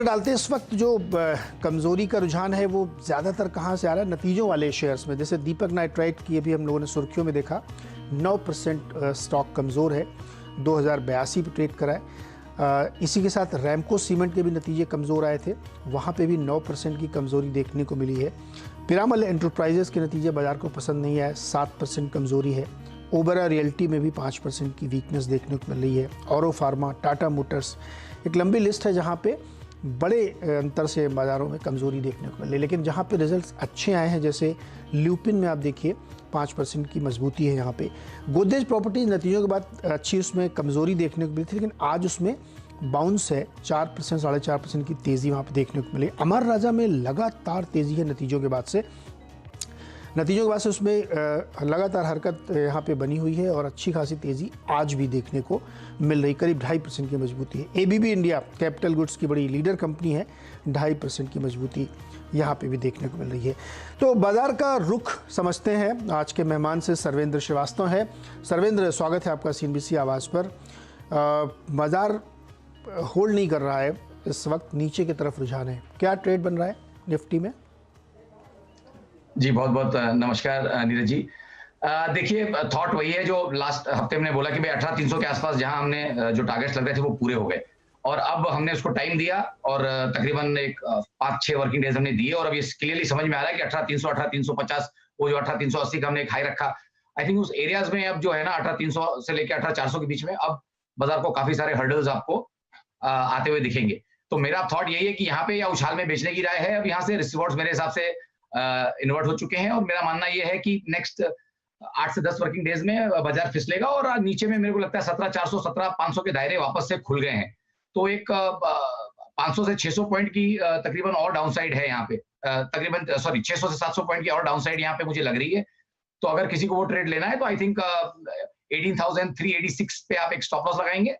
डालते हैं इस वक्त जो कमजोरी का रुझान है वो ज़्यादातर कहाँ से आ रहा है? नतीजों वाले शेयर्स में। जैसे दीपक नाइट्राइट की अभी हम लोगों ने सुर्खियों में देखा, 9% स्टॉक कमज़ोर है, 2082 पे ट्रेड करा है। इसी के साथ रैमको सीमेंट के भी नतीजे कमज़ोर आए थे, वहाँ पे भी 9% की कमज़ोरी देखने को मिली है। पिरामल एंटरप्राइजेस के नतीजे बाज़ार को पसंद नहीं आए, 7% कमज़ोरी है। ओबरा रियल्टी में भी 5% की वीकनेस देखने को मिल रही है। औरो फार्मा, टाटा मोटर्स, एक लंबी लिस्ट है जहाँ पे बड़े अंतर से बाज़ारों में कमज़ोरी देखने को मिल रही है। लेकिन जहाँ पे रिजल्ट्स अच्छे आए हैं, जैसे ल्यूपिन में आप देखिए 5% की मजबूती है यहाँ पे। गोदरेज प्रॉपर्टीज नतीजों के बाद अच्छी उसमें कमज़ोरी देखने को मिली थी, लेकिन आज उसमें बाउंस है, 4% 4.5% की तेज़ी वहाँ पे देखने को मिली। अमर राजा में लगातार तेज़ी है नतीजों के बाद से उसमें लगातार हरकत यहाँ पे बनी हुई है और अच्छी खासी तेज़ी आज भी देखने को मिल रही, करीब 2.5% की मजबूती है। एबीबी इंडिया कैपिटल गुड्स की बड़ी लीडर कंपनी है, 2.5% की मजबूती यहाँ पे भी देखने को मिल रही है। तो बाज़ार का रुख समझते हैं, आज के मेहमान से सर्वेंद्र श्रीवास्तव है। सर्वेंद्र, स्वागत है आपका CNBC आवाज़ पर। बाज़ार होल्ड नहीं कर रहा है, इस वक्त नीचे की तरफ रुझान है, क्या ट्रेड बन रहा है निफ्टी में? जी बहुत बहुत नमस्कार नीरज जी। देखिए, थॉट वही है जो लास्ट हफ्ते हमने बोला कि भाई 18,300 के आसपास जहां हमने जो टारगेट्स लग रहे थे वो पूरे हो गए, और अब हमने उसको टाइम दिया और तकरीबन एक 5-6 वर्किंग डेज हमने दिए, और अब ये क्लियरली समझ में आ रहा है कि 18,300 18,350 वो जो 18,380 का हमने एक हाई रखा, आई थिंक उस एरियाज में अब जो है ना 18,300 से लेकर 18,400 के बीच में अब बाजार को काफी सारे हर्डल्स आपको आते हुए दिखेंगे। तो मेरा थॉट यही है कि यहाँ पे या उछाल में बेचने की राय है। अब यहाँ से रिसीवर्ड्स मेरे हिसाब से इन्वर्ट हो चुके हैं, और मेरा मानना यह है कि नेक्स्ट 8 से 10 वर्किंग डेज में बाजार फिसलेगा, और नीचे में मेरे को लगता है 17,400 17,500 के दायरे वापस से खुल गए हैं। तो एक 500 से 600 पॉइंट की तकरीबन और डाउनसाइड है यहाँ पे, तकरीबन 600 से 700 पॉइंट की और डाउनसाइड यहाँ पे मुझे लग रही है। तो अगर किसी को वो ट्रेड लेना है तो आई थिंक 18,386 पे आप एक स्टॉप लॉस लगाएंगे,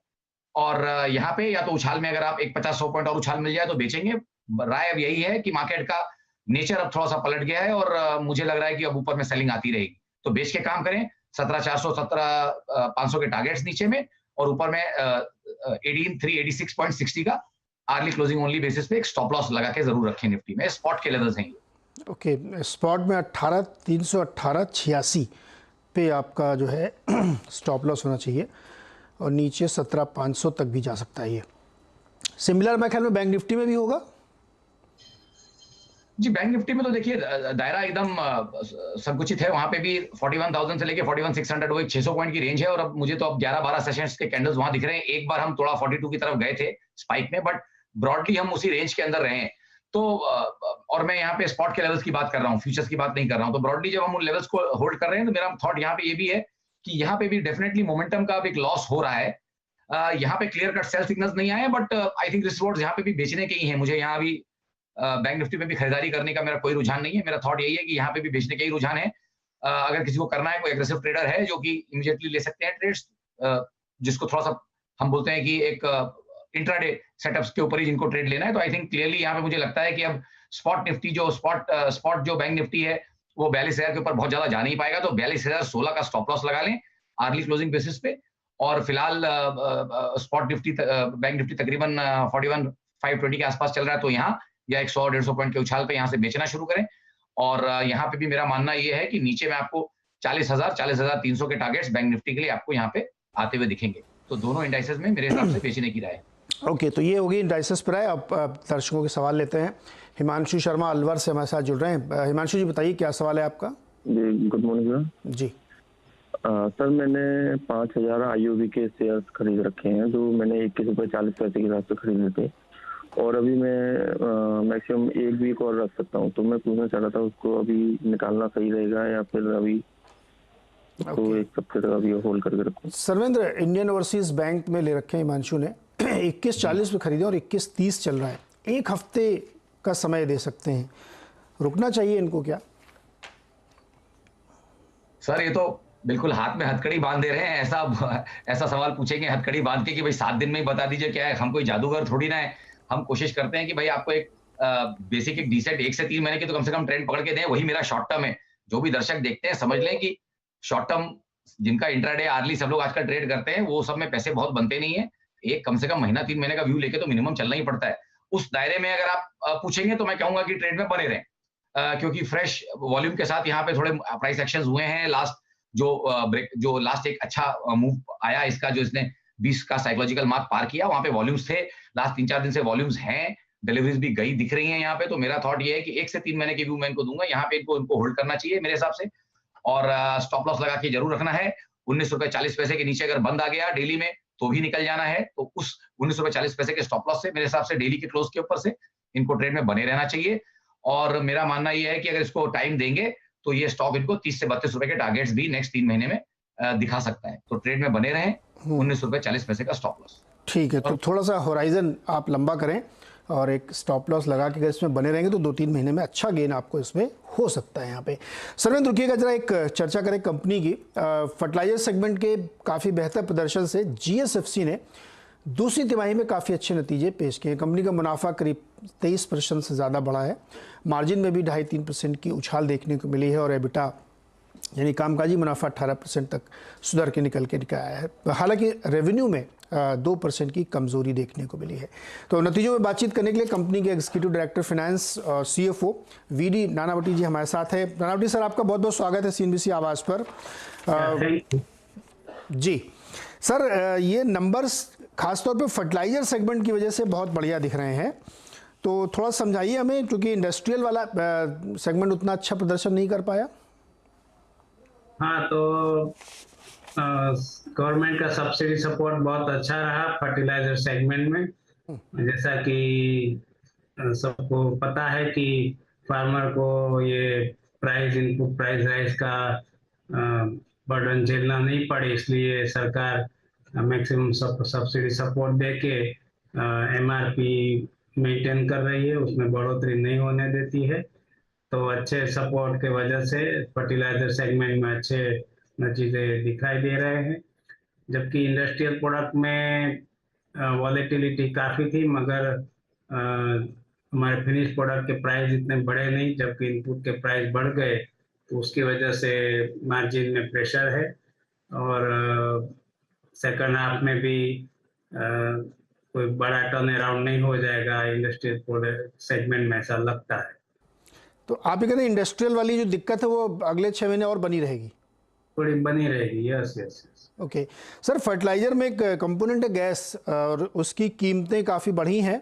और यहाँ पे या तो उछाल में अगर आप एक 50-100 पॉइंट और उछाल मिल जाए तो बेचेंगे। राय अब यही है कि मार्केट का नेचर अब थोड़ा सा पलट गया है, और मुझे लग रहा है कि अब ऊपर में सेलिंग आती रहेगी, तो बेच के काम करें। 17,400 17,500 के टारगेट्स नीचे में, और ऊपर में 18,386.60 का आर्ली क्लोजिंग ओनली बेसिस पे एक स्टॉप लॉस लगा के जरूर रखें। निफ्टी में स्पॉट के लेवल्स हैं ये। ओके, स्पॉट में 18,318.86 पे आपका जो है स्टॉप लॉस होना चाहिए, और नीचे 17,500 तक भी जा सकता है ये। सिमिलर मेरे ख्याल में बैंक निफ्टी में भी होगा। जी, बैंक निफ्टी में तो देखिए दायरा एकदम संकुचित है, वहां पे भी 41,000 से लेके 41,600 वो एक 600 पॉइंट की रेंज है, और अब मुझे तो अब 11-12 सेशंस के कैंडल्स वहां दिख रहे हैं। एक बार हम थोड़ा 42 की तरफ गए थे स्पाइक में, बट ब्रॉडली हम उसी रेंज के अंदर रहे हैं। तो और मैं यहाँ पे स्पॉट के लेवल्स की बात कर रहा हूँ, फ्यूचर्स की बात नहीं कर रहा हूँ। तो ब्रॉडली जब हम उन लेवल्स को होल्ड कर रहे हैं, तो मेरा थॉट यहाँ पे ये भी है कि यहाँ पे भी डेफिनेटली मोमेंटम का एक लॉस हो रहा है। यहाँ पे क्लियर कट सेल सिग्नल्स नहीं आए, बट आई थिंक रिस्क यहाँ पे भी बेचने के ही है। मुझे यहाँ भी बैंक निफ्टी में भी खरीदारी करने का मेरा कोई रुझान नहीं है। मेरा थॉट यही है कि यहाँ पे भी बेचने का ही रुझान है। अगर किसी को करना है, कोई एग्रेसिव ट्रेडर है जो कि इमीडिएटली ले सकते हैं ट्रेड्स, जिसको थोड़ा सा हम बोलते हैं कि एक इंट्राडे सेटअप्स के ऊपर ही जिनको ट्रेड लेना है, तो आई थिंक क्लियरली यहाँ पे मुझे लगता है कि अब स्पॉट निफ्टी जो स्पॉट जो बैंक निफ्टी है वो 42,000 के ऊपर बहुत ज्यादा जा नहीं पाएगा। तो 42,016 का स्टॉप लॉस लगा लें आर्ली क्लोजिंग बेसिस पे, और फिलहाल स्पॉट निफ्टी बैंक निफ्टी तकरीबन 41,520 के आसपास चल रहा है, तो यहाँ या 100-150 पॉइंट के उछाल पे यहाँ से बेचना शुरू करें। और यहाँ पे भी मेरा मानना ये है कि नीचे में आपको 40,000 40,300 के टारगेट्स बैंक निफ्टी के लिए आपको यहाँ पे आते हुए दिखेंगे। तो दोनों इंडाइसेस में मेरे हिसाब से बेचने की राय है। ओके, तो ये होगी इंडाइसेस पर है। अब दर्शकों के सवाल लेते हैं। हिमांशु शर्मा अलवर से हमारे साथ जुड़ रहे हैं। हिमांशु जी, बताइए क्या सवाल है आपका? जी, गुड मॉर्निंग सर। जी सर, मैंने 5,000 IOB के शेयर्स खरीद रखे हैं, जो मैंने 21.40 रुपए के हिसाब से खरीदे थे, और अभी मैं मैक्सिमम 1 वीक और रख सकता हूँ। तो मैं पूछना चाह रहा था, उसको अभी निकालना सही रहेगा या फिर अभी उसको एक हफ्ते तक अभी होल्ड करके रखूँ? सर्वेंद्र, इंडियन ओवरसीज बैंक में ले रखे हैं हिमांशु ने, 21.40 पे खरीदे और 21.30 चल रहा है। एक हफ्ते का समय दे सकते हैं, रुकना चाहिए इनको क्या? सर, ये तो बिल्कुल हाथ में हथकड़ी बांध दे रहे हैं। ऐसा सवाल पूछेंगे हथकड़ी बांध के कि भाई 7 दिन में ही बता दीजिए क्या है। हम कोई जादूगर थोड़ी ना है। हम कोशिश करते हैं कि भाई आपको एक बेसिक एक डिसेंट 1 से 3 महीने की तो कम से कम ट्रेंड पकड़ के दें, वही मेरा शॉर्ट टर्म है। जो भी दर्शक देखते हैं समझ लें कि शॉर्ट टर्म जिनका इंट्राडे आर्ली सब लोग आजकल ट्रेड करते हैं, वो सब में पैसे बहुत बनते नहीं है। एक कम से कम महीना 3 महीने का व्यू लेके तो मिनिमम चलना ही पड़ता है। उस दायरे में अगर आप पूछेंगे तो मैं कहूंगा कि ट्रेड में बने रहें, क्योंकि फ्रेश वॉल्यूम के साथ यहाँ पे थोड़े प्राइस एक्शंस हुए हैं। लास्ट जो लास्ट एक अच्छा मूव आया इसका, जो इसने 20 का साइकोलॉजिकल मार्क पार किया, वहां पे वॉल्यूम्स थे। लास्ट 3-4 दिन से वॉल्यूम्स हैं, डिलीवरीज भी गई दिख रही हैं यहाँ पे। तो मेरा थॉट ये है कि 1 से 3 महीने की व्यू मैं इनको दूंगा, यहाँ पे इनको होल्ड करना चाहिए मेरे हिसाब से। और स्टॉप लॉस लगा के जरूर रखना है। 19 रुपए 40 पैसे के नीचे अगर बंद आ गया डेली में तो भी निकल जाना है। तो उस 19 रुपए 40 पैसे के स्टॉप लॉस से मेरे हिसाब से डेली के क्लोज के ऊपर से इनको ट्रेड में बने रहना चाहिए। और मेरा मानना यह है कि अगर इसको टाइम देंगे तो ये स्टॉक इनको 30 से 32 रुपए के टारगेट्स भी नेक्स्ट 3 महीने में दिखा सकता है। तो ट्रेड में बने रहें, 19 रुपए 40 पैसे का स्टॉप लॉस। ठीक है, तो थोड़ा सा होराइजन आप लंबा करें और एक स्टॉप लॉस लगा के अगर इसमें बने रहेंगे तो 2-3 महीने में अच्छा गेन आपको इसमें हो सकता है। यहाँ पे सर्वेंद्र रुकिएगा, जरा एक चर्चा करें कंपनी की। फर्टिलाइजर सेगमेंट के काफ़ी बेहतर प्रदर्शन से जीएसएफसी ने दूसरी तिमाही में काफ़ी अच्छे नतीजे पेश किए। कंपनी का मुनाफा करीब 23% से ज़्यादा बढ़ा है, मार्जिन में भी 2.5-3% की उछाल देखने को मिली है और एबिटा यानी कामकाजी मुनाफा 18% तक सुधर के निकल आया है। हालांकि रेवेन्यू में 2% की कमजोरी देखने को मिली है। तो नतीजों में बातचीत करने के लिए कंपनी के एग्जीक्यूटिव डायरेक्टर फाइनेंस और सीएफओ वीडी नानावटी जी हमारे साथ हैं। नानावटी सर, आपका बहुत बहुत स्वागत है सीएनबीसी आवाज़ पर। जी सर, ये नंबर्स खासतौर पे फर्टिलाइजर सेगमेंट की वजह से बहुत बढ़िया दिख रहे हैं, तो थोड़ा समझाइए हमें, क्योंकि इंडस्ट्रियल वाला सेगमेंट उतना अच्छा प्रदर्शन नहीं कर पाया। हाँ, तो गवर्नमेंट का सब्सिडी सपोर्ट बहुत अच्छा रहा फर्टिलाइजर सेगमेंट में। जैसा कि सबको पता है कि फार्मर को ये इनपुट प्राइस राइज का बर्डन झेलना नहीं पड़े, इसलिए सरकार मैक्सिमम सब्सिडी सपोर्ट दे के एमआरपी मेंटेन कर रही है, उसमें बढ़ोतरी नहीं होने देती है। तो अच्छे सपोर्ट के वजह से फर्टिलाइजर सेगमेंट में अच्छे नतीजे दिखाई दे रहे हैं। जबकि इंडस्ट्रियल प्रोडक्ट में वॉलेटिलिटी काफ़ी थी, मगर हमारे फिनिश प्रोडक्ट के प्राइस इतने बढ़े नहीं, जबकि इनपुट के प्राइस बढ़ गए, तो उसकी वजह से मार्जिन में प्रेशर है। और सेकंड हाफ में भी कोई बड़ा टर्न अराउंड नहीं हो जाएगा इंडस्ट्रियल प्रोडक्ट सेगमेंट में, ऐसा लगता है। तो आप ये कहते हैं इंडस्ट्रियल वाली जो दिक्कत है वो अगले 6 महीने और बनी रहेगी? थोड़ी बनी रहेगी, yes yes. Okay sir, fertiliser में एक कंपोनेंट है गैस, और उसकी कीमतें काफ़ी बढ़ी हैं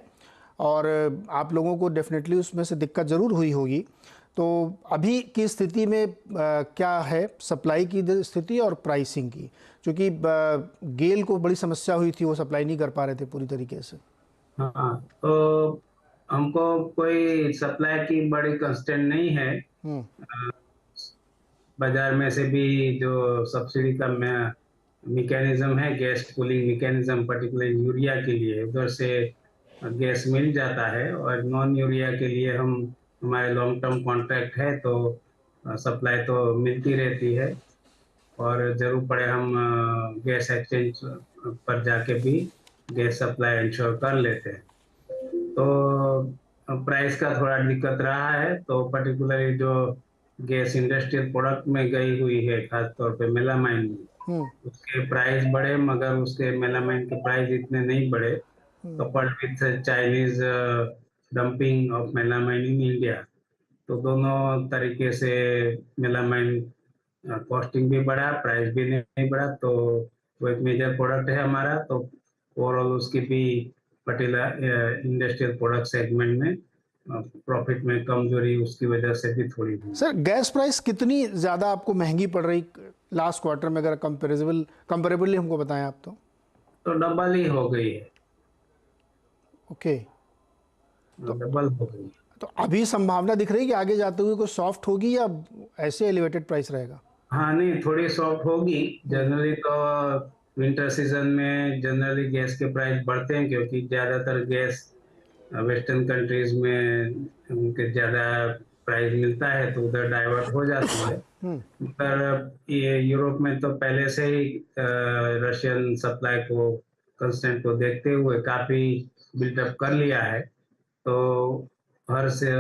और आप लोगों को डेफिनेटली उसमें से दिक्कत ज़रूर हुई होगी। तो अभी की स्थिति में क्या है सप्लाई की स्थिति और प्राइसिंग की? क्योंकि गेल को बड़ी समस्या हुई थी, वो सप्लाई नहीं कर पा रहे थे पूरी तरीके से। हाँ, तो हमको कोई सप्लाई की बड़ी कंस्टेंट नहीं है। बाजार में से भी जो सब्सिडी का मैकेनिज्म है, gas cooling mechanism, particular urea के लिए उधर से गैस मिल जाता है। और नॉन यूरिया के लिए हमारे लॉन्ग टर्म कॉन्ट्रैक्ट है, तो सप्लाई तो मिलती रहती है। और जरूर पड़े हम गैस एक्सचेंज पर जाके भी गैस सप्लाई इंश्योर कर लेते हैं। तो प्राइस का थोड़ा दिक्कत रहा है। तो पर्टिकुलरली जो गैस इंडस्ट्रियल प्रोडक्ट में गई हुई है, खासतौर पे मेलामाइन में, उसके प्राइस बढ़े, मगर उसके मेलामाइन के प्राइस इतने नहीं बढ़े। Coupled with Chinese dumping of melamine in India, तो दोनों तरीके से मेलामाइन कॉस्टिंग भी बढ़ा, प्राइस भी नहीं बढ़ा। तो वो एक मेजर प्रोडक्ट है हमारा, तो ओवरऑल उसकी भी पर्टिकुलर इंडस्ट्रियल प्रोडक्ट सेगमेंट में प्रॉफिट में कमजोरी उसकी वजह से भी थोड़ी हुई। सर, गैस प्राइस कितनी ज़्यादा आपको महंगी पड़ रही लास्ट क्वार्टर में, अगर कंपेरेबली हमको बताएं आप? तो डबल ही हो गई है। ओके, तो डबल हो गई। तो अभी संभावना दिख रही है कि आगे जाते हुए कुछ सॉफ्ट होगी या ऐसे एलिवेटेड प्राइस रहेगा? हाँ, नहीं, थोड़ी सॉफ्ट होगी। जनरली तो विंटर सीजन में जनरली गैस के प्राइस बढ़ते हैं, क्योंकि ज़्यादातर गैस वेस्टर्न कंट्रीज में उनके ज़्यादा प्राइस मिलता है, तो उधर डाइवर्ट हो जाती है। पर ये यूरोप में तो पहले से ही रशियन सप्लाई को कंस्टेंट को देखते हुए काफ़ी बिल्डअप कर लिया है। तो हर से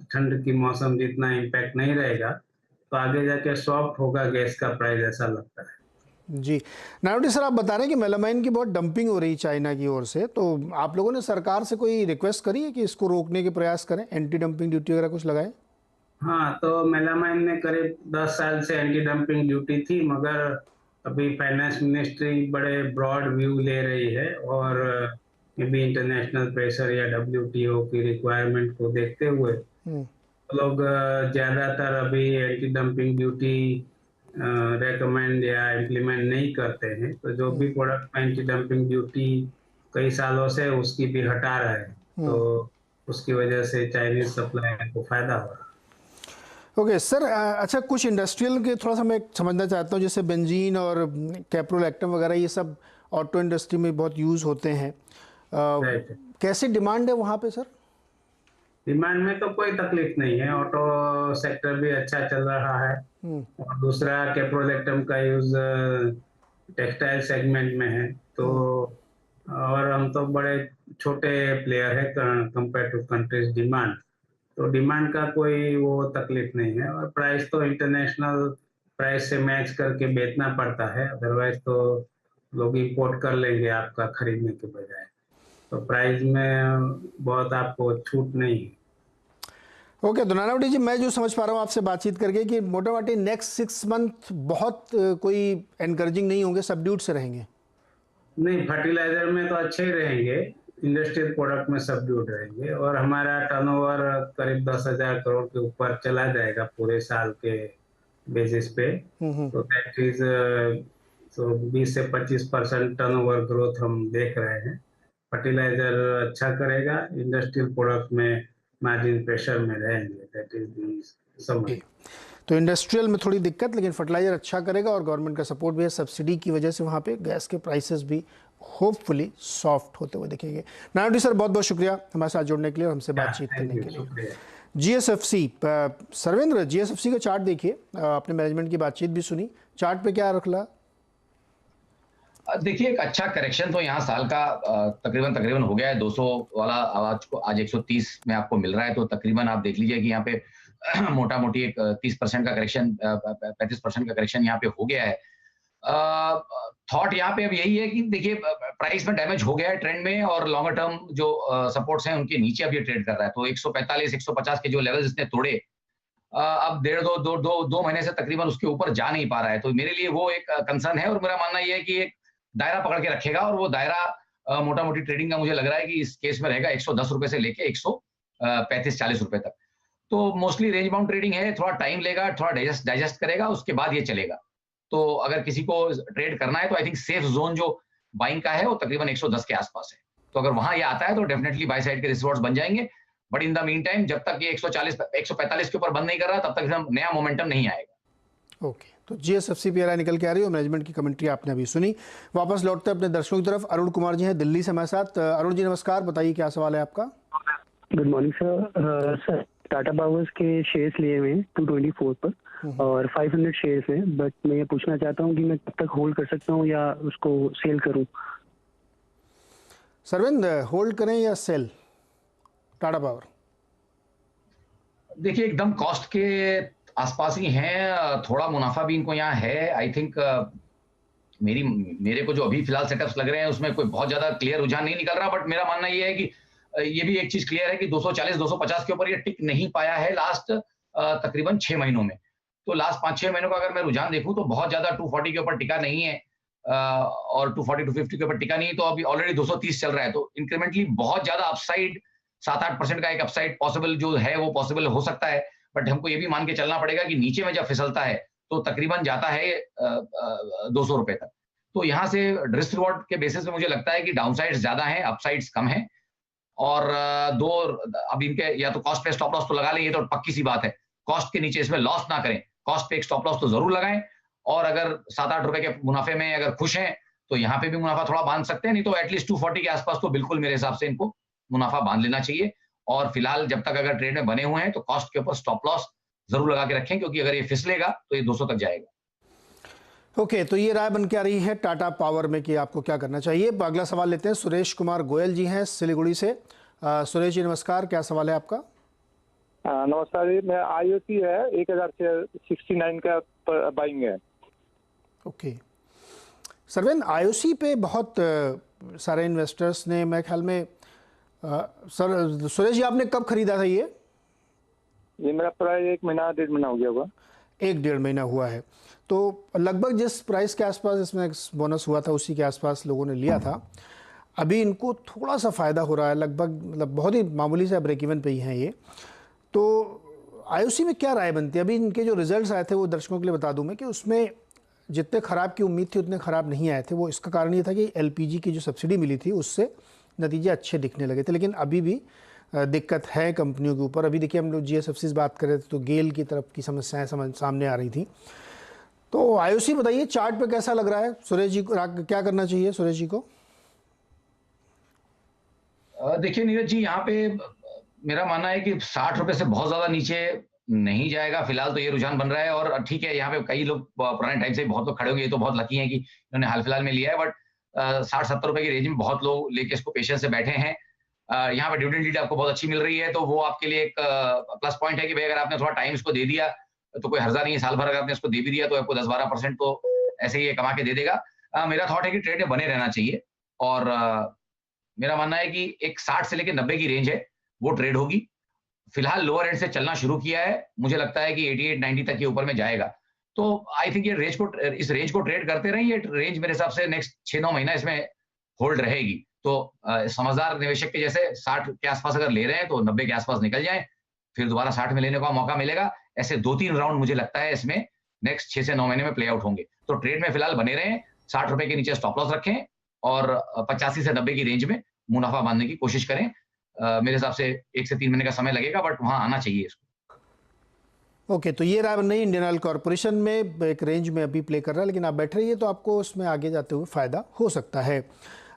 ठंड की मौसम जितना इम्पैक्ट नहीं रहेगा, तो आगे जाके सॉफ्ट होगा गैस का प्राइस, ऐसा लगता है। जी। नायडू सर, आप बता रहे हैं कि मेलामाइन की बहुत डंपिंग हो रही है चाइना की ओर से, तो आप लोगों ने सरकार से कोई रिक्वेस्ट करी है कि इसको रोकने के प्रयास करें, एंटी डंपिंग ड्यूटी वगैरह कुछ लगाएं? हाँ, तो मेलामाइन में करीब 10 साल से एंटी डंपिंग ड्यूटी थी, मगर अभी फाइनेंस मिनिस्ट्री बड़े ब्रॉड व्यू ले रही है और ये भी इंटरनेशनल प्रेशर या डब्ल्यूटीओ की रिक्वायरमेंट को देखते हुए हम्म, लोग ज्यादातर अभी एंटी डंपिंग ड्यूटी रेकमेंड या इम्प्लीमेंट नहीं करते हैं। तो जो भी प्रोडक्ट में एंटी डंपिंग ड्यूटी कई सालों से उसकी भी हटा रहे हैं, तो हम्म। उसकी वजह से चाइनीज सप्लायर को फायदा हो रहा है। ओके सर, अच्छा कुछ इंडस्ट्रियल के थोड़ा सा मैं समझना चाहता हूँ, जैसे बेंजीन और कैप्रोलैक्टम वगैरह ये सब ऑटो इंडस्ट्री में बहुत यूज़ होते हैं। राइट। कैसी डिमांड है वहाँ पे सर? डिमांड में तो कोई तकलीफ नहीं है, ऑटो सेक्टर भी अच्छा चल रहा है। हम्म, और दूसरा कैप्रोलैक्टम का यूज टेक्सटाइल सेगमेंट में है, तो हम्म। और हम तो बड़े छोटे प्लेयर है कंपेयर टू कंट्रीज डिमांड। तो डिमांड का कोई वो तकलीफ नहीं है, और प्राइस तो इंटरनेशनल प्राइस से मैच करके बेचना पड़ता है, अदरवाइज तो लोग इंपोर्ट कर लेंगे आपका खरीदने के बजाय। तो प्राइस में बहुत आपको छूट नहीं है। ओके, तो नानावटी जी, मैं जो समझ पा रहा हूँ आपसे बातचीत करके कि मोटा मोटी नेक्स्ट 6 मंथ बहुत कोई एनकरेजिंग नहीं होंगे, सबड्यूट से रहेंगे। नहीं, फर्टिलाइजर में तो अच्छे ही रहेंगे, इंडस्ट्रियल प्रोडक्ट में सबड्यूड रहेंगे, और हमारा टर्नओवर करीब 10,000 करोड़ के ऊपर चला जाएगा पूरे साल के बेसिस पे। तो दैट इज तो 20 से 25% टर्नओवर ग्रोथ हम देख रहे हैं। फर्टिलाइजर अच्छा करेगा, इंडस्ट्रियल प्रोडक्ट में मार्जिन प्रेशर में रहेंगे, दैट इज दी समरी। तो इंडस्ट्रियल में थोड़ी दिक्कत, लेकिन फर्टिलाइजर अच्छा करेगा और गवर्नमेंट का सपोर्ट भी है, सब्सिडी की वजह से वहाँ पे गैस के प्राइसेस भी होपफुली सॉफ्ट होते हुए दिखेंगे। नायडू सर, बहुत बहुत शुक्रिया हमारे साथ जुड़ने के लिए और हमसे बातचीत करने के लिए। शुक्रिया। जीएसएफसी, सर्वेंद्र, जीएसएफसी का चार्ट देखिए, आपने मैनेजमेंट की बातचीत भी सुनी, चार्ट पे क्या रखला? देखिए, एक अच्छा करेक्शन तो यहाँ साल का तकरीबन हो गया है। 200 वाला आवाज को आज 130 में आपको मिल रहा है, तो तकरीबन आप देख लीजिए कि यहाँ पे मोटा मोटी एक 30% का करेक्शन, 35% का करेक्शन यहाँ पे हो गया है। थॉट यहाँ पे अब यही है कि देखिए, प्राइस में डैमेज हो गया है ट्रेंड में, और लॉन्गर टर्म जो सपोर्ट्स हैं उनके नीचे अब ये ट्रेड कर रहा है। तो 145 150 के जो लेवल्स इसने तोड़े, अब डेढ़ दो महीने से तकरीबन उसके ऊपर जा नहीं पा रहा है। तो मेरे लिए वो एक कंसर्न है, और मेरा मानना ये है कि एक दायरा पकड़ के रखेगा, और वो दायरा मोटा मोटी ट्रेडिंग का मुझे लग रहा है कि इस केस में रहेगा 110 रुपए से लेके 135-40 रुपए तक। तो मोस्टली रेंज बाउंड ट्रेडिंग है, थोड़ा टाइम लेगा, थोड़ा डाइजेस्ट करेगा, उसके बाद ये चलेगा। तो अगर किसी को ट्रेड करना है तो आई थिंक सेफ जोन जो बाइंग का है वो तकरीबन 110 के आसपास है। तो अगर वहां ये आता है तो डेफिनेटली बाय साइड के रिजॉर्ट्स बन जाएंगे। But in the mean time, जब तक ये 140 145 के ऊपर बंद नहीं कर रहा, तब तक नया मोमेंटम नहीं आएगा। ओके, तो जीएसएफसी पी आर निकल के आ रही है, मैनेजमेंट की कमेंट्री आपने अभी सुनी। वापस लौटते हैं अपने दर्शकों की तरफ। अरुण कुमार जी हैं दिल्ली से हमारे साथ। अरुण जी नमस्कार, बताइए क्या सवाल है आपका? Good morning sir. Sir, Tata powers के शेयर्स लिए हुए हैं 224 पर और 500 शेयर्स हैं, बट मैं ये पूछना चाहता हूँ कि मैं कब तक होल्ड कर सकता हूँ या उसको सेल करूँ? सरविंद, होल्ड करें या सेल टाटा पावर? देखिए, एकदम कॉस्ट के आसपास ही हैं, थोड़ा मुनाफा भी इनको यहाँ है। आई थिंक मेरे को जो अभी फिलहाल सेटअप्स लग रहे हैं उसमें कोई बहुत ज्यादा क्लियर रुझान नहीं निकल रहा। बट मेरा मानना ये है कि ये भी एक चीज क्लियर है कि 240 250 के ऊपर ये टिक नहीं पाया है लास्ट तकरीबन 6 महीनों में। तो लास्ट 5-6 महीनों का अगर मैं रुझान देखूं तो बहुत ज्यादा 240 के ऊपर टिका नहीं है, और 240 250 के ऊपर टिका नहीं, तो अभी ऑलरेडी 230 चल रहा है। तो इंक्रीमेंटली बहुत ज्यादा अपसाइड, 7-8% का एक अपसाइड पॉसिबल जो है वो पॉसिबल हो सकता है। बट हमको ये भी मान के चलना पड़ेगा कि नीचे में जब फिसलता है तो तकरीबन जाता है 200 रुपए तक। तो यहाँ से रिस्क रिवॉर्ड के बेसिस पे मुझे लगता है कि डाउनसाइड्स ज्यादा हैं, अपसाइड्स कम हैं। और अब इनके या तो कॉस्ट पे स्टॉप लॉस तो लगा लें, ये तो पक्की सी बात है। कॉस्ट के नीचे इसमें लॉस ना करें, कॉस्ट पे एक स्टॉप लॉस तो जरूर लगाएं। और अगर 7-8 रुपए के मुनाफे में अगर खुश हैं तो यहाँ पे भी मुनाफा थोड़ा बांध सकते हैं, नहीं तो एटलीस्ट 240 के आसपास तो बिल्कुल मेरे हिसाब से इनको मुनाफा बांध लेना चाहिए। और फिलहाल जब तक अगर ट्रेड में बने हुए हैं तो कॉस्ट के ऊपर स्टॉप लॉस जरूर लगा के रखें, क्योंकि अगर ये फिसलेगा तो ये 200 तक जाएगा। ओके, तो ये राय बन के आ रही है टाटा पावर में कि आपको क्या करना चाहिए। अगला सवाल लेते हैं, सुरेश कुमार गोयल जी हैं सिलीगुड़ी से। सुरेश जी नमस्कार, क्या सवाल है आपका? नमस्कार जी, मैं IOC है 1069 का बाइंग है। ओके, सरवेन, आईओसी पे बहुत सारे इन्वेस्टर्स ने, मेरे ख्याल में सर सुरेश जी, आपने कब खरीदा था ये मेरा प्राइस 1 महीना 1.5 महीना हो गया होगा। 1-1.5 महीना हुआ है। तो लगभग जिस प्राइस के आसपास इसमें बोनस हुआ था उसी के आसपास लोगों ने लिया था। अभी इनको थोड़ा सा फ़ायदा हो रहा है, लगभग मतलब बहुत ही मामूली सा ब्रेक इवन पे ही हैं ये। तो आईओसी में क्या राय बनती है? अभी इनके जो रिजल्ट्स आए थे वो दर्शकों के लिए बता दूं मैं कि उसमें जितने ख़राब की उम्मीद थी उतने ख़राब नहीं आए थे। वो इसका कारण ये था कि एलपीजी की जो सब्सिडी मिली थी उससे नतीजे अच्छे दिखने लगे थे, लेकिन अभी भी दिक्कत है कंपनियों के ऊपर। अभी देखिए, हम लोग जीएसएफसी से बात कर रहे थे तो गेल की तरफ की समस्याएं सामने आ रही थी। तो आईओसी बताइए, चार्ट पे कैसा लग रहा है? सुरेश जी को क्या करना चाहिए? सुरेश जी को देखिए नीरज जी, यहाँ पे मेरा मानना है कि 60 रुपए से बहुत ज्यादा नीचे नहीं जाएगा फिलहाल, तो ये रुझान बन रहा है। और ठीक है, यहाँ पे कई लोग पुराने टाइम से बहुत लोग खड़े होंगे, ये तो बहुत लकी हैं कि इन्होंने हाल फिलहाल में लिया है, बट 60-70 रुपए की रेंज में बहुत लोग लेके इसको पेशेंस से बैठे हैं। यहाँ पे डिविडेंड यील्ड आपको बहुत अच्छी मिल रही है, तो वो आपके लिए एक प्लस पॉइंट है कि भाई अगर आपने थोड़ा टाइम इसको दे दिया तो कोई हर्जा नहीं है। साल भर अगर आपने इसको दे भी दिया तो आपको 10-12% तो ऐसे ही ये कमा के दे देगा। मेरा थॉट है कि ट्रेड में बने रहना चाहिए, और मेरा मानना है कि एक 60 से लेकर 90 की रेंज है, वो ट्रेड होगी। फिलहाल लोअर एंड से चलना शुरू किया है, मुझे लगता है कि 88-90 तक के ऊपर में जाएगा। तो आई थिंक ये इस रेंज को ट्रेड करते रहें। ये रेंज मेरे हिसाब से नेक्स्ट 6-9 महीना इसमें होल्ड रहेगी। तो समझदार निवेशक के जैसे 60 के आसपास अगर ले रहे हैं तो 90 के आसपास निकल जाए, फिर दोबारा 60 में लेने का मौका मिलेगा। ऐसे 2-3 राउंड मुझे लगता है इसमें नेक्स्ट 6 से 9 महीने में प्ले आउट होंगे। तो ट्रेड में फिलहाल बने रहें, 60 रुपए के नीचे स्टॉप लॉस रखें और 85 से 90 की रेंज में मुनाफा बांधने की कोशिश करें। मेरे हिसाब से 1 से 3 महीने का समय लगेगा, बट वहां आना चाहिए इसको। ओके, तो ये राय नहीं, इंडियन ऑयल कॉर्पोरेशन में एक रेंज में अभी प्ले कर रहा है, लेकिन आप बैठ रहिए तो आपको उसमें आगे जाते हुए फ़ायदा हो सकता है।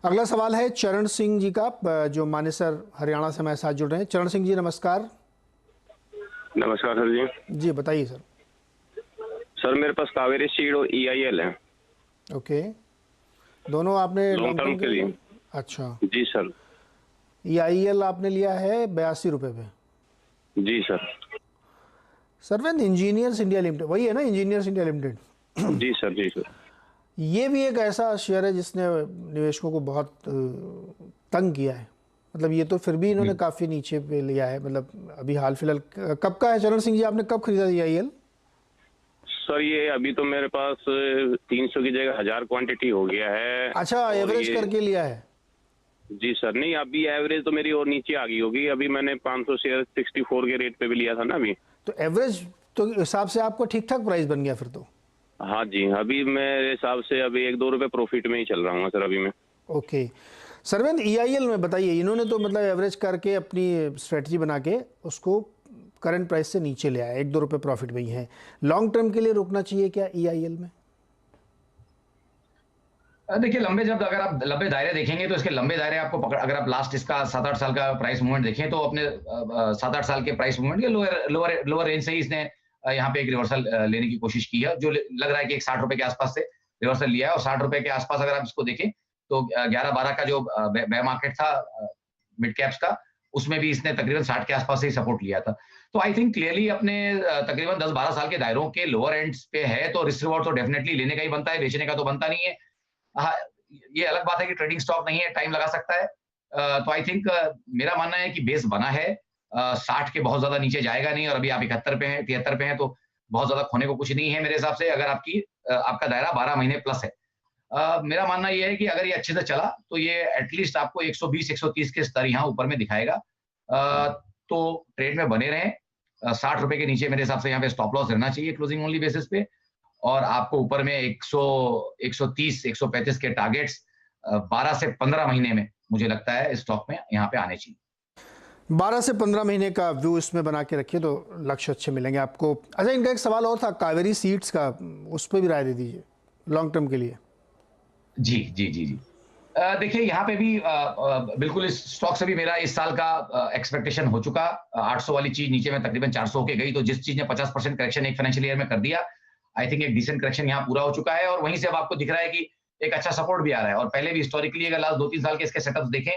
अगला सवाल है चरण सिंह जी का, जो मानेसर हरियाणा से हमारे साथ जुड़ रहे हैं। चरण सिंह जी, नमस्कार। नमस्कार सर जी। जी बताइए सर। सर मेरे पास कावेरी सीड और EIL है। ओके, दोनों आपने लॉन्ग टर्म के लिए? अच्छा जी सर। EIL आपने लिया है 82 रुपये पे? जी सर। सरवेन, इंजीनियर्स इंडिया लिमिटेड वही है ना? Engineers India limited. जी सर, जी सर। ये भी एक ऐसा शेयर है जिसने निवेशकों को बहुत तंग किया है। मतलब ये तो फिर भी इन्होंने काफ़ी नीचे पे लिया है। मतलब अभी हाल फिलहाल कब का है चरण सिंह जी? आपने कब खरीदा EIL? सर ये अभी तो मेरे पास 300 की जगह 1000 क्वांटिटी हो गया है। अच्छा, एवरेज करके लिया है? जी सर। नहीं, अभी एवरेज तो मेरी और नीचे आ गई होगी। अभी मैंने 500 शेयर 64 के रेट पे भी लिया था ना अभी। तो एवरेज तो हिसाब से आपको ठीक ठाक प्राइस बन गया फिर तो? हाँ जी, अभी मेरे हिसाब से अभी 1-2 रुपए प्रॉफिट में ही चल रहा हूँ सर अभी मैं। ओके सरवेन, EIL में बताइए, इन्होंने तो मतलब एवरेज करके अपनी स्ट्रेटजी बना के उसको करंट प्राइस से नीचे ले आया, 1-2 रुपए प्रॉफिट में ही है। लॉन्ग टर्म के लिए रुकना चाहिए क्या EIL में? देखिए, जब अगर आप लंबे दायरे देखेंगे तो इसके लंबे दायरे आपको पकड़, अगर आप लास्ट इसका 7-8 साल का प्राइस मूवमेंट देखें तो अपने 7-8 साल के प्राइस मूवमेंट के लोअर रेंज से ही इसने यहाँ पे एक रिवर्सल लेने की कोशिश की है, जो लग रहा है कि एक 60 रुपए के आसपास से रिवर्सल लिया है। और 60 रुपए के आसपास अगर आप इसको देखें तो 11-12 का जो बेयर मार्केट था मिड कैप्स का, उसमें भी इसने तकरीबन 60 के आसपास से ही सपोर्ट लिया था। तो आई थिंक क्लियरली अपने तकरीबन 10-12 साल के दायरों के लोअर एंड्स पे है, तो रिस्क रिवॉर्ड तो डेफिनेटली लेने का ही बनता है, बेचने का तो बनता नहीं है। हाँ, ये अलग बात है कि ट्रेडिंग स्टॉक नहीं है, टाइम लगा सकता है। तो आई थिंक मेरा मानना है कि बेस बना है, 60 के बहुत ज्यादा नीचे जाएगा नहीं, और अभी आप 71 पे हैं, 73 पे हैं, तो बहुत ज्यादा खोने को कुछ नहीं है मेरे हिसाब से, अगर आपका दायरा 12 महीने प्लस है। मेरा मानना यह है कि अगर ये अच्छे से चला तो ये एटलीस्ट आपको 120-130 के स्तर यहाँ ऊपर में दिखाएगा। तो ट्रेड में बने रहें। 60 रुपए के नीचे मेरे हिसाब से यहाँ पे स्टॉप लॉस रहना चाहिए क्लोजिंग ओनली बेसिस पे, और आपको ऊपर में 130-135 के टारगेट्स 12 से 15 महीने में मुझे लगता है स्टॉक में यहाँ पे आने चाहिए। 12 से 15 महीने का व्यू इसमें बना के रखिए तो लक्ष्य अच्छे मिलेंगे आपको। अच्छा, इनका एक सवाल और था कावेरी सीड्स का, उस पर भी राय दे दीजिए लॉन्ग टर्म के लिए। जी जी जी जी देखिए, यहाँ पे भी बिल्कुल इस स्टॉक से भी मेरा इस साल का एक्सपेक्टेशन हो चुका। 800 वाली चीज नीचे में तकरीबन 400 के गई, तो जिस चीज ने 50% करेक्शन एक फाइनेंशियल ईयर में कर दिया, आई थिंक एक डिसेंट करेक्शन यहाँ पूरा हो चुका है। और वहीं से अब आपको दिख रहा है कि एक अच्छा सपोर्ट भी आ रहा है। और पहले भी हिस्टोरिकली अगर लास्ट 2-3 साल के इसके सेटअप्स देखें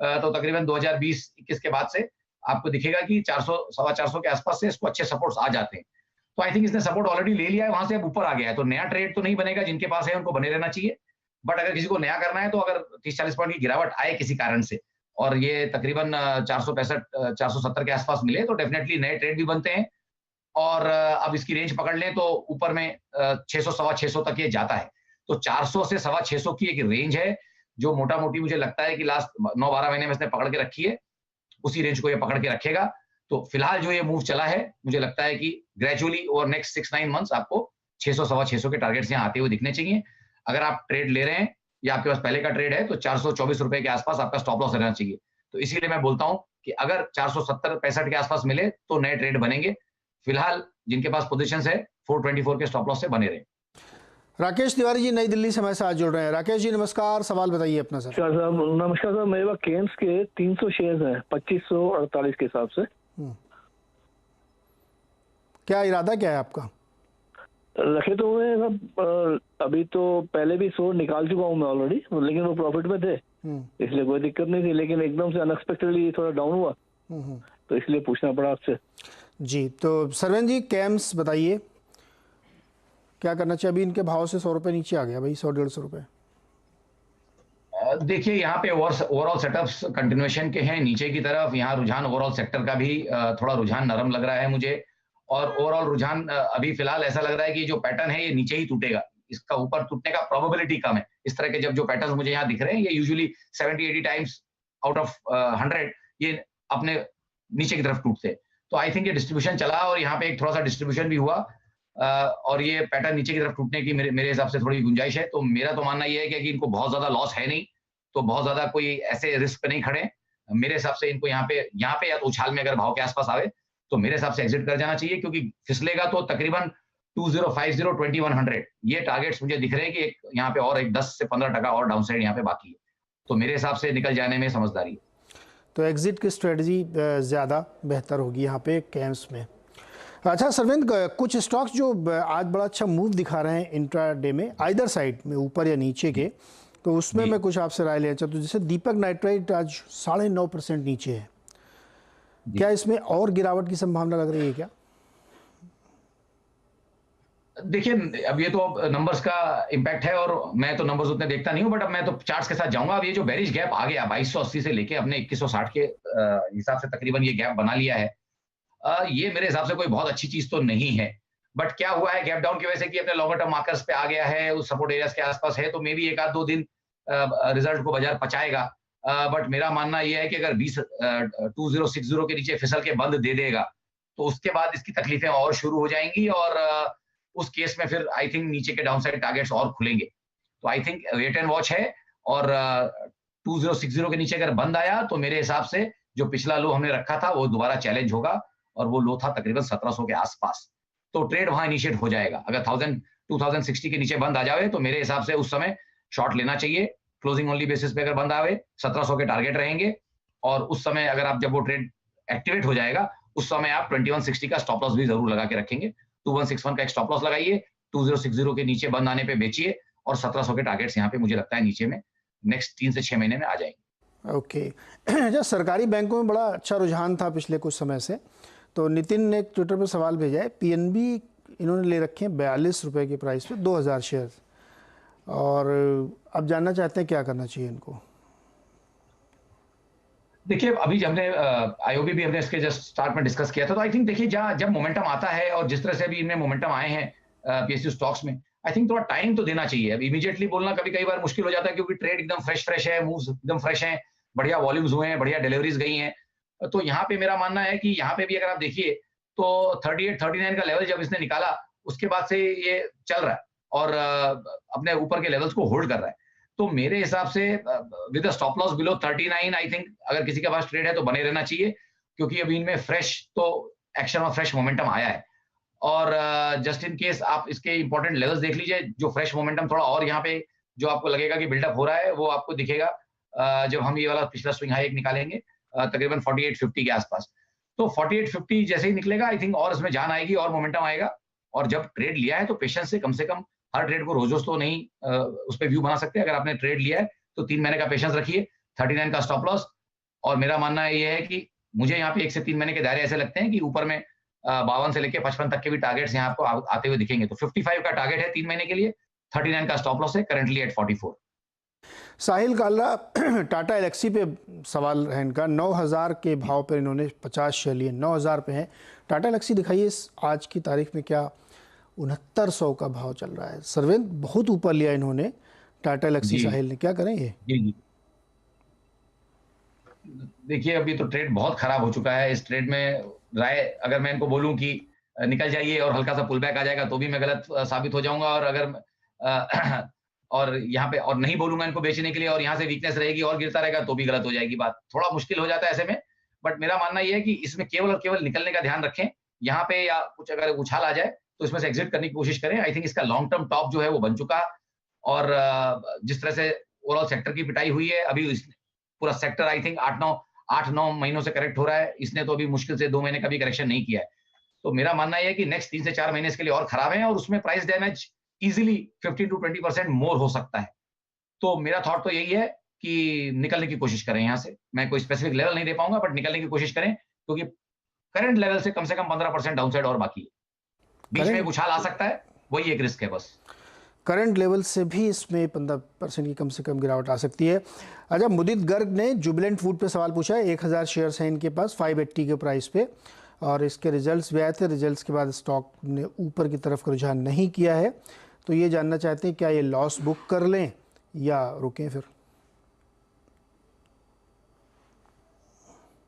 तो तकरीबन 2020-21 के बाद से आपको दिखेगा कि 400-425 के आसपास से इसको अच्छे सपोर्ट्स आ जाते हैं। तो आई थिंक इसने सपोर्ट ऑलरेडी ले लिया है, वहां से अब ऊपर आ गया है, तो नया ट्रेड तो नहीं बनेगा। जिनके पास है उनको बने रहना चाहिए। बट अगर किसी को नया करना है तो अगर 30-40 पॉइंट की गिरावट आए किसी कारण से और ये तकरीबन 465 470 के आसपास मिले तो डेफिनेटली नए ट्रेड भी बनते हैं। और अब इसकी रेंज पकड़ लें तो ऊपर में 600 सवा 600 तक ये जाता है। तो 400 से सवा 600 की एक रेंज है जो मोटा मोटी मुझे लगता है कि लास्ट 9-12 महीने में इसने पकड़ के रखी है, उसी रेंज को ये पकड़ के रखेगा। तो फिलहाल जो ये मूव चला है मुझे लगता है कि ग्रेजुअली ओवर नेक्स्ट 6-9 मंथ्स आपको 600 सवा 600 के टारगेट्स यहाँ आते हुए दिखने चाहिए। अगर आप ट्रेड ले रहे हैं या आपके पास पहले का ट्रेड है तो 424 रुपए के आसपास आपका स्टॉप लॉस रहना चाहिए। तो इसीलिए मैं बोलता हूं कि अगर 470-65 के आसपास मिले तो नए ट्रेड बनेंगे। फिलहाल जिनके पास पोजीशंस है 424 के स्टॉप लॉस से बने रहे। राकेश तिवारी जी नई दिल्ली से हमारे साथ जुड़ रहे हैं। राकेश जी नमस्कार, सवाल बताइए अपना सर। नमस्कार सर, मेरे पास केम्स के 300 शेयर्स हैं 2548 के हिसाब से। क्या इरादा क्या है आपका? रखे तो हुए सब, अभी तो पहले भी 100 निकाल चुका हूँ मैं ऑलरेडी, लेकिन वो प्रॉफिट में थे इसलिए कोई दिक्कत नहीं थी, लेकिन एकदम से अनएक्सपेक्टेडली थोड़ा डाउन हुआ तो इसलिए पूछना पड़ा आपसे। जी तो सरवन जी कैम्स बताइए क्या करना चाहिए? अभी इनके भाव से 100 रुपये नीचे आ गया भाई, 100-150 रुपये। देखिए यहाँ पे ओवरऑल सेटअप्स कंटिन्यूएशन के हैं नीचे की तरफ। यहाँ रुझान ओवरऑल सेक्टर का भी थोड़ा रुझान नरम लग रहा है मुझे, और ओवरऑल रुझान अभी फिलहाल ऐसा लग रहा है कि जो पैटर्न है ये नीचे ही टूटेगा, इसका ऊपर टूटने का प्रोबेबिलिटी कम है। इस तरह के जब पैटर्न मुझे यहाँ दिख रहे हैं ये यूजुअली 70-80 टाइम्स आउट ऑफ 100 ये अपने नीचे की तरफ टूटते हैं। तो आई थिंक ये डिस्ट्रीब्यूशन चला और यहाँ पे एक थोड़ा सा डिस्ट्रीब्यूशन भी हुआ और ये पैटर्न नीचे की तरफ टूटने की मेरे हिसाब से थोड़ी गुंजाइश है। तो मेरा तो मानना ये है कि इनको बहुत ज्यादा लॉस है नहीं, तो बहुत ज्यादा कोई ऐसे रिस्क पे नहीं खड़े। मेरे हिसाब से इनको यहाँ पे या तो उछाल में अगर भाव के आसपास आवे तो मेरे हिसाब से एग्जिट कर जाना चाहिए, क्योंकि फिसलेगा तो तकरीबन 2050-2100 ये टारगेट्स मुझे दिख रहे हैं कि एक यहाँ पे और एक 10 से 15% और डाउन साइड यहाँ पे बाकी है। तो मेरे हिसाब से निकल जाने में समझदारी है। तो एग्जिट की स्ट्रेटजी ज़्यादा बेहतर होगी यहाँ पे कैम्स में। अच्छा सरविंद, कुछ स्टॉक्स जो आज बड़ा अच्छा मूव दिखा रहे हैं इंट्राडे में आइदर साइड में, ऊपर या नीचे के, तो उसमें मैं कुछ आपसे राय लेना चाहता हूँ। जैसे दीपक नाइट्राइट आज 9.5% नीचे है, क्या इसमें और गिरावट की संभावना लग रही है क्या? देखिए अब ये तो नंबर्स का इम्पैक्ट है और मैं तो नंबर्स उतने देखता नहीं हूं, बट अब मैं तो चार्ट्स के साथ जाऊंगा। अब ये जो बेरिश गैप आ गया 2280 से लेके अपने 2160 के हिसाब से तकरीबन ये गैप बना लिया है, ये मेरे हिसाब से कोई बहुत अच्छी चीज तो नहीं है। बट क्या हुआ है गैप डाउन की वजह से कि अपने लॉन्गर टर्म मार्कर्स पे आ गया है, उस सपोर्ट एरियाज के आसपास है, तो मे बी 1-2 दिन रिजल्ट को बाजार पचाएगा। बट मेरा मानना यह है कि अगर 2060 के नीचे फिसल के बंद दे देगा तो उसके बाद इसकी तकलीफें और शुरू हो जाएंगी और उस केस में फिर आई थिंक नीचे के डाउनसाइड टारगेट्स और खुलेंगे। तो I think wait and watch है, और 2060 के नीचे अगर बंद आया तो मेरे हिसाब से जो पिछला लो हमने रखा था वो दोबारा चैलेंज होगा, और वो लो था तकरीबन 1700 के आसपास। तो ट्रेड वहां इनिशिएट हो जाएगा। अगर 2060 के नीचे बंद आ जाए तो मेरे हिसाब से उस समय शॉर्ट लेना चाहिए। क्लोजिंग ओनली बेसिस पे अगर बंद आवे 1700 के टारगेट रहेंगे, और उस समय अगर आप जब वो ट्रेड एक्टिवेट हो जाएगा उस समय आप 2160 का स्टॉप लॉस भी जरूर लगा के रखेंगे। 2161 का एक स्टॉप लॉस लगाइए, 2060 के नीचे बंद आने पे बेचिए, और 1700 के टारगेट्स यहाँ पे मुझे लगता है नीचे में नेक्स्ट 3 से 6 महीने में आ जाएंगे। ओके अच्छा, सरकारी बैंकों में बड़ा अच्छा रुझान था पिछले कुछ समय से, तो नितिन ने ट्विटर पर सवाल भेजा है। पीएनबी इन्होंने ले रखे हैं 42 रुपये की प्राइस पे 2000 शेयर, और अब जानना चाहते हैं क्या करना चाहिए इनको। देखिए अभी हमने आईओबी भी हमने इसके जस्ट स्टार्ट में डिस्कस किया था, तो आई थिंक देखिए जब मोमेंटम आता है और जिस तरह से अभी इनमें मोमेंटम आए हैं पीएसयू स्टॉक्स में, आई थिंक थोड़ा टाइम तो देना चाहिए। अब इमीडिएटली बोलना कई बार मुश्किल हो जाता है, क्योंकि ट्रेड एकदम फ्रेश है, मूव्स एकदम फ्रेश हैं, बढ़िया वॉल्यूम्स हुए हैं, बढ़िया डिलीवरीज गई हैं। तो यहाँ पे मेरा मानना है कि यहाँ पे भी अगर आप देखिए तो 38-39 का लेवल जब इसने निकाला उसके बाद से ये चल रहा है और अपने ऊपर के लेवल्स को होल्ड कर रहा है। तो मेरे हिसाब से with stop loss below 39 I think अगर किसी के पास ट्रेड है तो बने रहना चाहिए, क्योंकि अभी इनमें फ्रेश तो एक्शन और फ्रेश मोमेंटम आया है। और जस्ट इन केस आप इसके इंपॉर्टेंट लेवल्स देख लीजिए, जो फ्रेश मोमेंटम थोड़ा और यहाँ पे जो आपको लगेगा कि बिल्डअप हो रहा है वो आपको दिखेगा जब हम ये वाला पिछला स्विंग हाई एक निकालेंगे तकरीबन 4850 के आसपास। तो 4850 जैसे ही निकलेगा आई थिंक और इसमें जान आएगी और मोमेंटम आएगा। और जब ट्रेड लिया है तो पेशेंस से कम हर ट्रेड को रोज तो नहीं उस पर व्यू बना सकते। अगर आपने ट्रेड लिया है तो 3 महीने का पेशेंस रखिए, 39 का स्टॉप लॉस। और मेरा मानना ये है कि मुझे यहाँ पे 1 से 3 महीने के दायरे ऐसे लगते हैं कि ऊपर में 52 से लेकर 55 तक के भी टारगेट्स यहाँ आपको आते हुए दिखेंगे। तो 55 का टारगेट है 3 महीने के लिए, 39 का स्टॉप लॉस है करंटली एट 44। साहिल कालरा, टाटा एलेक्सी पे सवाल है इनका। 9,000 के भाव पर इन्होंने 50 शेयर लिए, 9,000 पे हैं। टाटा एलेक्सी दिखाइए आज की तारीख में क्या 6900 का भाव चल रहा है। सर्वेंद्र, बहुत ऊपर लिया इन्होंने टाटा एलेक्सी साहिल ने, क्या करें ये? जी देखिए, अभी तो ट्रेड बहुत खराब हो चुका है। इस ट्रेड में राय अगर मैं इनको बोलूं कि निकल जाइए और हल्का सा पुल बैक आ जाएगा तो भी मैं गलत साबित हो जाऊंगा, और अगर और यहाँ पे और नहीं बोलूंगा इनको बेचने के लिए और यहाँ से वीकनेस रहेगी और गिरता रहेगा तो भी गलत हो जाएगी बात। थोड़ा मुश्किल हो जाता है ऐसे में, बट मेरा मानना यह है कि इसमें केवल और केवल निकलने का ध्यान रखें। यहाँ पे या कुछ अगर उछाल आ जाए तो इसमें से एग्जिट करने की कोशिश करें। आई थिंक इसका लॉन्ग टर्म टॉप जो है वो बन चुका, और जिस तरह से ओवरऑल सेक्टर की पिटाई हुई है, अभी पूरा सेक्टर आई थिंक 8-9 महीनों से करेक्ट हो रहा है। इसने तो अभी मुश्किल से 2 महीने का भी करेक्शन नहीं किया है। तो मेरा मानना यह है कि नेक्स्ट 3 से 4 महीने के लिए और खराब है, और उसमें प्राइस डैमेज इजीली 15 to 20% मोर हो सकता है। तो मेरा थॉट तो यही है कि निकलने की कोशिश करें यहाँ से। मैं कोई स्पेसिफिक लेवल नहीं दे पाऊंगा, बट निकलने की कोशिश करें, क्योंकि करंट लेवल से कम 15% डाउनसाइड और बाकी है। बीच में उछाल आ सकता है, वही एक रिस्क है बस। करंट लेवल से भी इसमें 15% की कम से कम गिरावट आ सकती है। अच्छा, मुदित गर्ग ने जुबिलेंट फूड पे सवाल पूछा है। 1000 शेयर्स हैं इनके पास 580 के प्राइस पे, और इसके रिजल्ट्स भी आए थे। रिजल्ट्स के बाद स्टॉक ने ऊपर की तरफ का रुझान नहीं किया है, तो ये जानना चाहते हैं क्या ये लॉस बुक कर लें या रुकें फिर?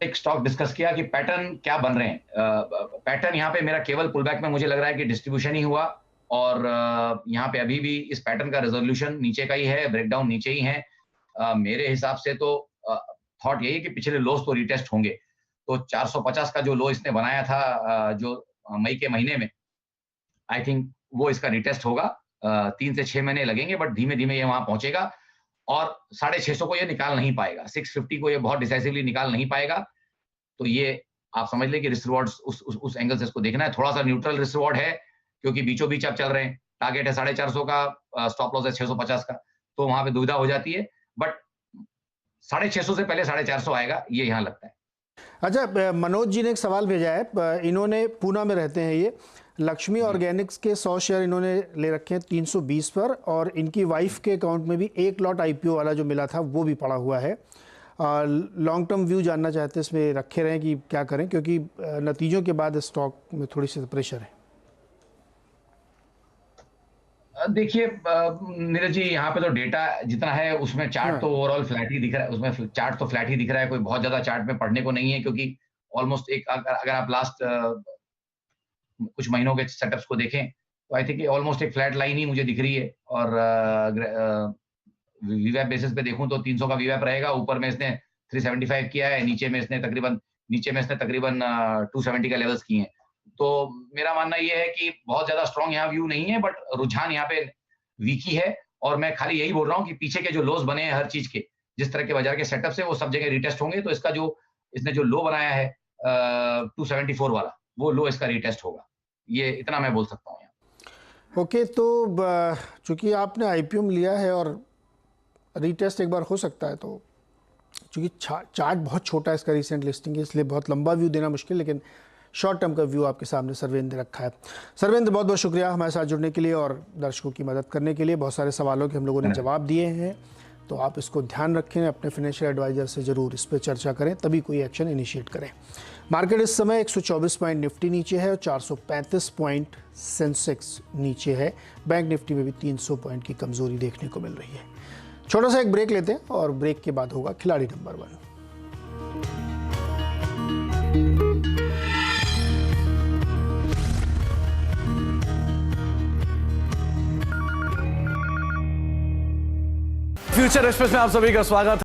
एक स्टॉक डिस्कस किया कि पैटर्न क्या बन रहे हैं। पैटर्न यहाँ पे मेरा केवल पुलबैक में मुझे लग रहा है कि डिस्ट्रीब्यूशन ही हुआ, और यहाँ पे अभी भी इस पैटर्न का रेजोल्यूशन नीचे का ही है, ब्रेकडाउन नीचे ही है। मेरे हिसाब से तो थॉट यही है कि पिछले लोस तो रिटेस्ट होंगे। तो 450 का जो लो इसने बनाया था जो मई के महीने में, आई थिंक वो इसका रिटेस्ट होगा। 3 से 6 महीने लगेंगे, बट धीमे धीमे ये वहां पहुंचेगा, और 650 को ये निकाल नहीं पाएगा। 650 को ये बहुत डिसाइसिवली निकाल नहीं पाएगा। तो ये आप समझ लें कि रिस्क रिवॉर्ड उस एंगल से इसको देखना है। थोड़ा सा न्यूट्रल रिस्क रिवॉर्ड है, क्योंकि बीचों बीच आप चल रहे हैं। टारगेट है 450 का, स्टॉप लॉस है 650 का, तो वहां पे दुविधा हो जाती है। बट 650 से पहले 450 आएगा, ये यहाँ लगता है। अच्छा, मनोज जी ने एक सवाल भेजा है। इन्होंने पूना में रहते हैं, ये लक्ष्मी ऑर्गेनिक्स के 100 शेयर इन्होंने ले रखे हैं 320 पर, और इनकी वाइफ के अकाउंट में भी एक लॉट IPO वाला जो मिला था वो भी पड़ा हुआ है। लॉन्ग टर्म व्यू जानना चाहते हैं इसमें रखे रहें कि क्या करें, क्योंकि नतीजों के बाद स्टॉक में थोड़ी सी प्रेशर है। देखिए नीरज जी, यहाँ पे तो डेटा जितना है उसमें चार्ट तो ओवरऑल फ्लैट ही दिख रहा है। उसमें चार्ट तो फ्लैट ही दिख रहा है, कोई बहुत ज्यादा चार्ट में पढ़ने को नहीं है, क्योंकि ऑलमोस्ट एक अगर आप लास्ट कुछ महीनों के सेटअप्स को देखें तो आई थिंक ऑलमोस्ट एक फ्लैट लाइन ही मुझे दिख रही है। और वीवैप बेसिस पे देखूं तो 300 का वीवैप रहेगा। ऊपर में इसने 375 किया है, नीचे में इसने तकरीबन 270 का लेवल्स किए हैं। तो मेरा मानना यह है कि बहुत ज्यादा स्ट्रॉन्ग यहाँ व्यू नहीं है, बट रुझान यहाँ पे वीक ही है। और मैं खाली यही बोल रहा हूँ कि पीछे के जो लोस बने हैं हर चीज के, जिस तरह के बाजार के सेटअप से, वो सब जगह रिटेस्ट होंगे। तो इसका जो इसने जो लो बनाया है 274 वाला, वो लो इसका रिटेस्ट होगा। ये इतना मैं बोल सकता हूँ यहाँ। ओके, तो चूंकि आपने IPO में लिया है और रिटेस्ट एक बार हो सकता है, तो चूंकि चार्ट बहुत छोटा है इसका, रिसेंट लिस्टिंग है, इसलिए बहुत लंबा व्यू देना मुश्किल, लेकिन शॉर्ट टर्म का व्यू आपके सामने सर्वेंद्र रखा है। सर्वेंद्र, बहुत बहुत शुक्रिया हमारे साथ जुड़ने के लिए और दर्शकों की मदद करने के लिए। बहुत सारे सवालों के हम लोगों ने जवाब दिए हैं, तो आप इसको ध्यान रखें, अपने फाइनेंशियल एडवाइजर से ज़रूर इस पर चर्चा करें, तभी कोई एक्शन इनिशिएट करें। मार्केट इस समय 124 पॉइंट निफ्टी नीचे है और 435 पॉइंट सेंसेक्स नीचे है। बैंक निफ्टी में भी 300 पॉइंट की कमजोरी देखने को मिल रही है। छोटा सा एक ब्रेक लेते हैं और ब्रेक के बाद होगा खिलाड़ी नंबर 1। फ्यूचर एक्सप्रेस में आप सभी का स्वागत है।